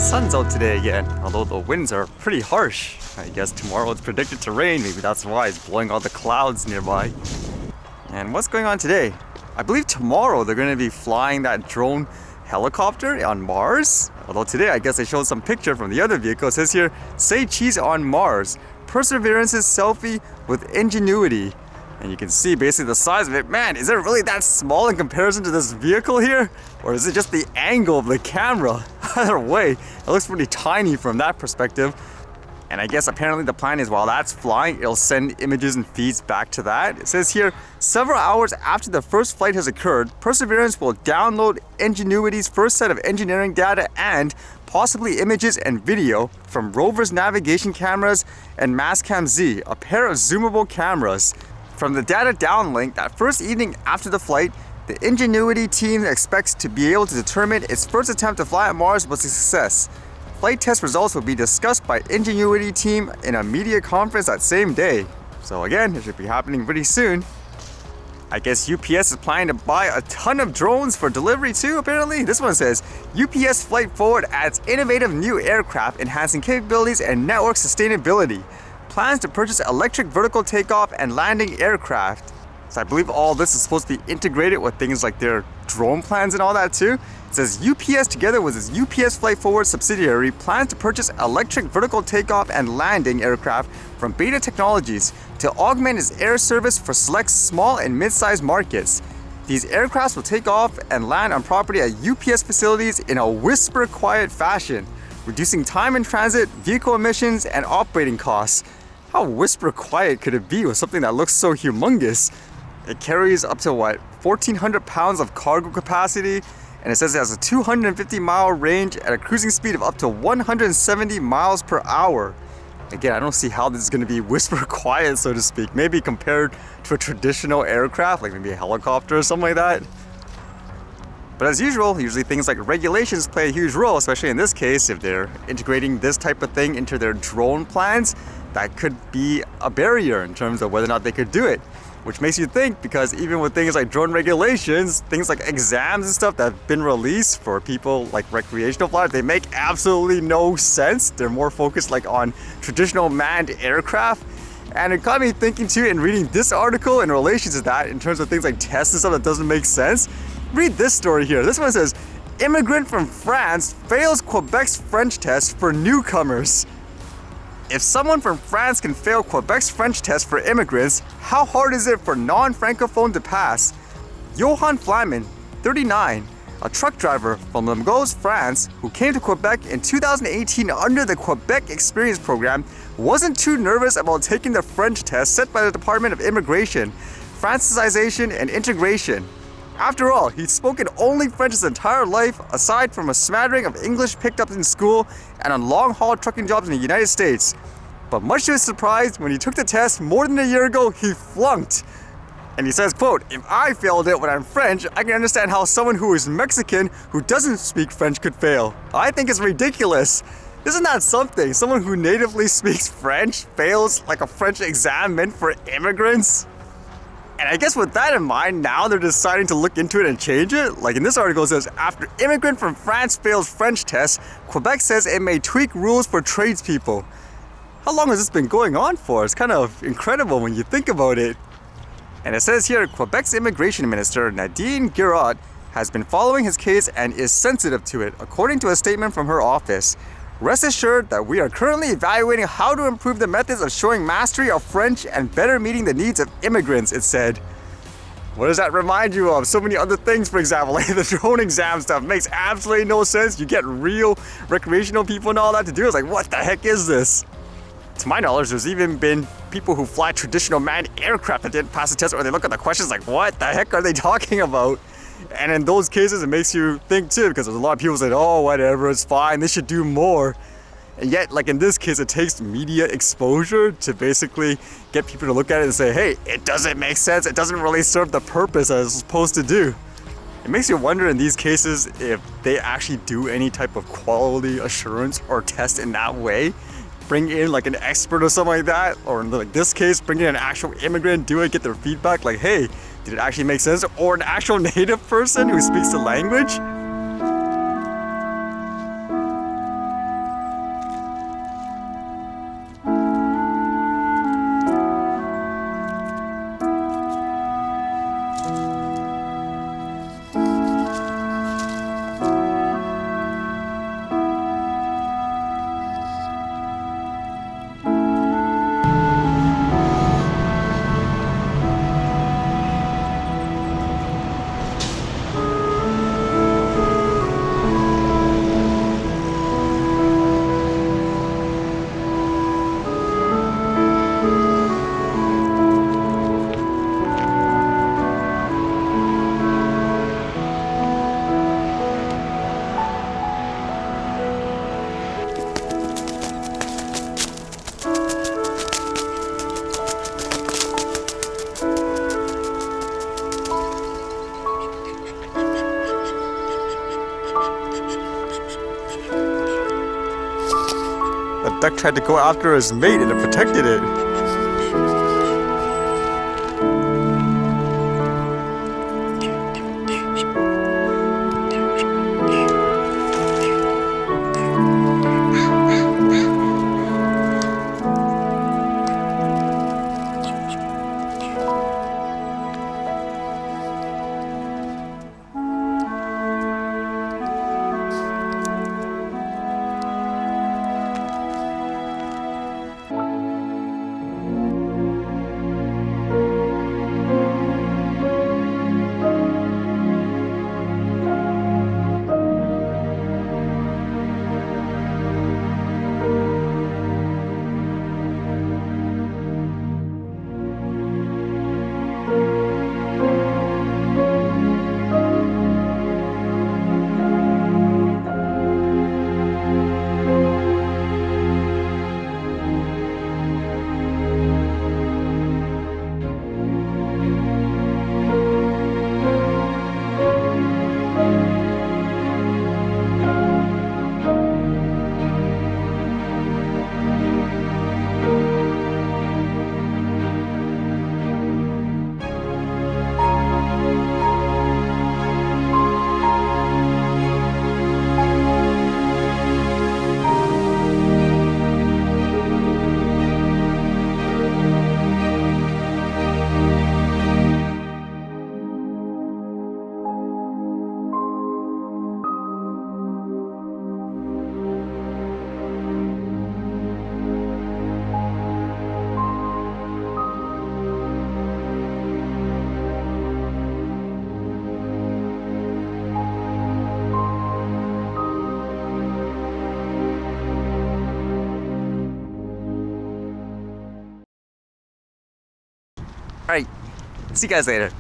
sun's out today again, although the winds are pretty harsh. I guess tomorrow it's predicted to rain, maybe that's why it's blowing all the clouds nearby. And what's going on today? I believe tomorrow they're going to be flying that drone helicopter on Mars. Although today I guess they showed some picture from the other vehicle. It says here, say cheese on Mars. Perseverance's selfie with Ingenuity. And you can see basically the size of it. Man, is it really that small in comparison to this vehicle here? Or is it just the angle of the camera? Either way, it looks pretty tiny from that perspective. And I guess apparently the plan is while that's flying, it'll send images and feeds back to that. It says here, several hours after the first flight has occurred, Perseverance will download Ingenuity's first set of engineering data and possibly images and video from rover's navigation cameras and Mastcam Z, a pair of zoomable cameras. From the data downlink that first evening after the flight, the Ingenuity team expects to be able to determine its first attempt to fly at Mars was a success. Flight test results will be discussed by Ingenuity team in a media conference that same day. So again, it should be happening pretty soon. I guess UPS is planning to buy a ton of drones for delivery too, apparently. This one says, UPS Flight Forward adds innovative new aircraft enhancing capabilities and network sustainability. Plans to purchase electric vertical takeoff and landing aircraft. So I believe all this is supposed to be integrated with things like their drone plans and all that too. It says UPS together with its UPS Flight Forward subsidiary plans to purchase electric vertical takeoff and landing aircraft from Beta Technologies to augment its air service for select small and mid-sized markets. These aircrafts will take off and land on property at UPS facilities in a whisper quiet fashion, reducing time in transit, vehicle emissions, and operating costs. How whisper quiet could it be with something that looks so humongous? It carries up to 1,400 pounds of cargo capacity, and it says it has a 250-mile range at a cruising speed of up to 170 miles per hour. Again, I don't see how this is going to be whisper quiet, so to speak. Maybe compared to a traditional aircraft, like maybe a helicopter or something like that. But as usual, usually things like regulations play a huge role, especially in this case, if they're integrating this type of thing into their drone plans. That could be a barrier in terms of whether or not they could do it. Which makes you think, because even with things like drone regulations, things like exams and stuff that have been released for people like recreational flyers, they make absolutely no sense. They're more focused like on traditional manned aircraft. And it got me thinking too in reading this article in relation to that, in terms of things like tests and stuff that doesn't make sense. Read this story here. This one says, immigrant from France fails Quebec's French test for newcomers. If someone from France can fail Quebec's French test for immigrants, how hard is it for non-francophone to pass? Johan Flamen, 39, a truck driver from Limoges, France, who came to Quebec in 2018 under the Quebec Experience program, wasn't too nervous about taking the French test set by the Department of Immigration, Francization and Integration. After all, he'd spoken only French his entire life, aside from a smattering of English picked up in school and on long-haul trucking jobs in the United States. But much to his surprise, when he took the test more than a year ago, he flunked. And he says, quote, if I failed it when I'm French, I can understand how someone who is Mexican who doesn't speak French could fail. I think it's ridiculous. Isn't that something? Someone who natively speaks French fails like a French exam meant for immigrants? And I guess with that in mind, now they're deciding to look into it and change it. Like in this article it says, after immigrant from France fails French test, Quebec says it may tweak rules for tradespeople. How long has this been going on for? It's kind of incredible when you think about it. And it says here, Quebec's immigration minister, Nadine Girard, has been following his case and is sensitive to it, according to a statement from her office. Rest assured that we are currently evaluating how to improve the methods of showing mastery of French and better meeting the needs of immigrants, it said. What does that remind you of? So many other things, for example, like the drone exam stuff makes absolutely no sense. You get real recreational people and all that to do. It's like, what the heck is this? To my knowledge, there's even been people who fly traditional manned aircraft that didn't pass the test, or they look at the questions like, what the heck are they talking about? And in those cases, it makes you think too, because there's a lot of people say, oh, whatever, it's fine, they should do more. And yet, like in this case, it takes media exposure to basically get people to look at it and say, hey, it doesn't make sense, it doesn't really serve the purpose that it's supposed to do. It makes you wonder in these cases if they actually do any type of quality assurance or test in that way. Bring in like an expert or something like that, or in like this case, bring in an actual immigrant, do it, get their feedback, like, hey, did it actually make sense? Or an actual native person who speaks the language. duck tried to go after his mate and it protected it. Alright, see you guys later.